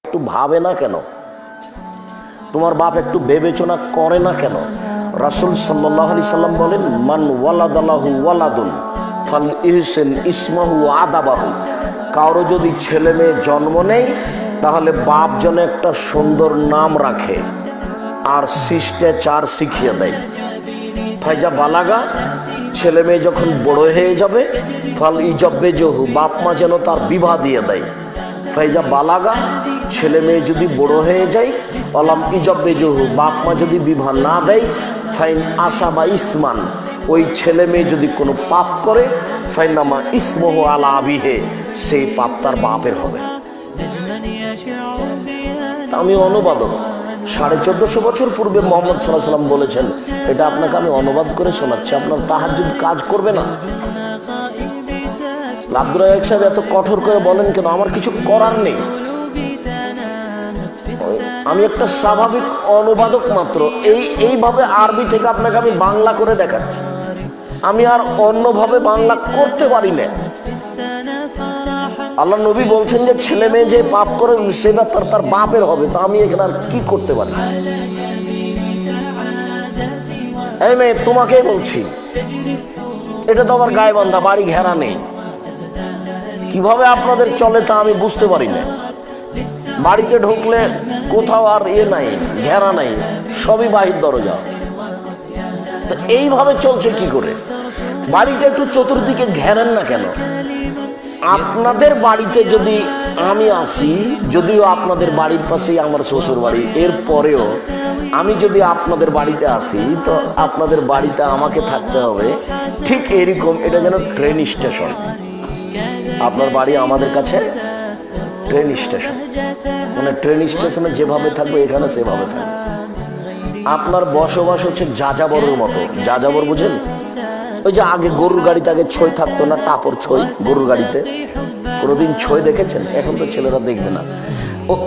একটু ভাবে না কেন? তোমার বাপ একটু বিবেচনা করে না কেন? রাসূল সাল্লাল্লাহু আলাইহি সাল্লাম বলেন, মান ওয়ালাদালাহু ওয়ালাদুন ফাল ইহসিন ইসমাহু আদাবাহু। কারো যদি ছেলে মেয়ে জন্ম নেয় তাহলে বাপ যেন একটা সুন্দর নাম রাখে আর শিষ্টাচার শিখিয়ে দেয়। ফাইজা বালাগা, ছেলে মেয়ে যখন বড় হয়ে যাবে, ফল ইজব্বে জহু, বাপ মা যেন তার বিবাহ দিয়ে দেয়। ফাইজা বালাগা, ছেলে মেয়ে যদি বড় হয়ে যায়, অলাম ইজব্বে জহু, বাপ মা যদি বিবাহ না দেয়, ফাইন আশা বা ইসমান, ওই ছেলে মেয়ে যদি কোনো পাপ করে, ফাইনামা ইসমহ আলা আবিহে, সেই পাপ তার বাপের হবে। আমি অনুবাদক, 1450 বছর পূর্বে মোহাম্মদ সাল্লাল্লাহু আলাইহি সাল্লাম বলেছেন, এটা আপনাকে আমি অনুবাদ করে শোনাচ্ছি, আপনার তাহাজ্জুদ কাজ করবে না। আব্দুর রাজ্জাক সাহেব এত কঠোর করে বলেন কেন? আমার কিছু করার নেই, আমি একটা স্বাভাবিক অনুবাদক মাত্র। এইভাবে আরবি থেকে আপনাকে আমি বাংলা করে দেখাচ্ছি, আমি আর অন্যভাবে বাংলা করতে পারি না। আল্লাহ নবী বলছেন যে ছেলে মেয়ে যে পাপ করে সেটা তার বাপের হবে, তো আমি এখানে আর কি করতে পারি? এই মেয়ে, তোমাকেই বলছি, এটা তো আবার গায়ে বান্ধা, বাড়ি ঘেরা নেই, কিভাবে আপনাদের চলে তা আমি বুঝতে পারি না। বাড়িতে ঢুকলে কোথাও আর নাই, ঘেরা নাই, সবই বাহির দরজা। তো এইভাবে চলছে কি করে? বাড়িটা একটু চতুর্দিকে ঘেরেন না কেন? আপনাদের বাড়িতে যদি আমি আসি, যদিও আপনাদের বাড়ির পাশেই আমার শ্বশুর বাড়ি, এরপরেও আমি যদি আপনাদের বাড়িতে আসি, তো আপনাদের বাড়িতে আমাকে থাকতে হবে ঠিক এরকম। এটা যেন ট্রেন স্টেশন, আপনার বাড়ি আমাদের কাছে ট্রেন স্টেশন, মানে ট্রেন স্টেশনে যেভাবে থাকবে এখানে সেভাবে থাকবে। আপনার বসবাস হচ্ছে যাযাবরের মতো। যাযাবর বুঝেন? ওই যে আগে গরুর গাড়িতে আগে ছই থাকতো না, টাপর ছই গরুর গাড়িতে, কোনোদিন ছই দেখেছেন? এখন তো ছেলেরা দেখবে না।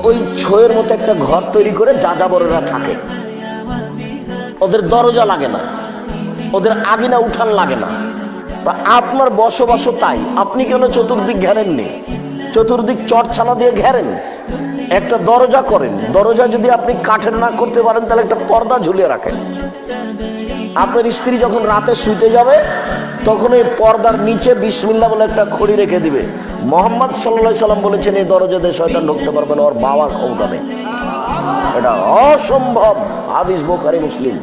ওই ছইয়ের মতো একটা ঘর তৈরি করে যাযাবরেরা থাকে, ওদের দরজা লাগে না, ওদের আগিনা উঠান লাগে না। তা আপনার বসবাসও তাই। আপনি কেন চতুর্দিক ঘেরেননি? চতুর্দিক চটছালা দিয়ে ঘেরেন, একটা দরজা করেন। দরজা যদি আপনি কাঠের না করতে পারেন, তাহলে একটা পর্দা ঝুলিয়ে রাখেন। আপনার স্ত্রী যখন রাতে শুইতে যাবে, তখন এই পর্দার নিচে বিসমিল্লাহ বলে একটা খড়ি রেখে দিবে। মুহাম্মদ সাল্লাল্লাহু আলাইহি সাল্লাম বলেছেন, এই দরজা দিয়ে শয়তান ঢুকতে পারবে না, ওর বাবার ক্ষমতা নেই। এটা অসম্ভব, হাদিস বুখারী মুসলিম।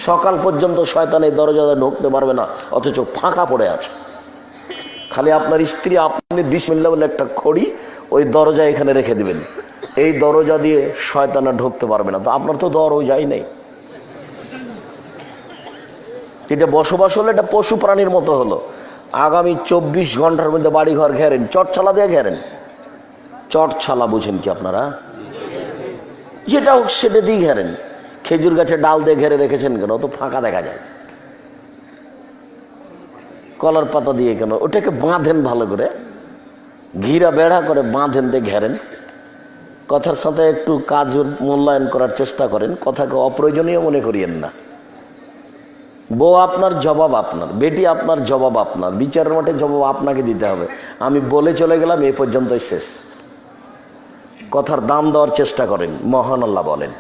সকাল পর্যন্ত শয়তান এই দরজা দিয়ে ঢুকতে পারবে না, অথচ ফাঁকা পড়ে আছে। খালি আপনার স্ত্রী, আপনি বিসমিল্লাহ বলে একটা খড়ি ওই দরজা এখানে রেখে দিবেন, এই দরজা দিয়ে শয়তান ঢুকতে পারবে না। তো আপনার তো দরজাই নেই। এটা বসবাস হলো, এটা পশু প্রাণীর মতো হলো। আগামী 24 ঘন্টার মধ্যে বাড়িঘর ঘেরেন, চটছালা দিয়ে ঘেরেন। চটছালা বুঝেন কি আপনারা? যেটা হোক সেটা দিয়ে ঘেরেন। খেজুর গাছে ডাল দিয়ে ঘেরে রেখেছেন কেন? তো ফাঁকা দেখা যায়। কলার পাতা দিয়ে কেন? ওটাকে বাঁধেন ভালো করে, ঘিরা বেড়া করে বাঁধেন, দিয়ে ঘেরেন। কথার সাথে একটু কাজ মূল্যায়ন করার চেষ্টা করেন, কথাকে অপ্রয়োজনীয় মনে করিয়েন না। বউ আপনার, জবাব আপনার। বেটি আপনার, জবাব আপনার। বিচারের মাঠে জবাব আপনাকে দিতে হবে। আমি বলে চলে গেলাম, এই পর্যন্তই শেষ। কথার দাম দেওয়ার চেষ্টা করেন। মহান আল্লাহ বলেন,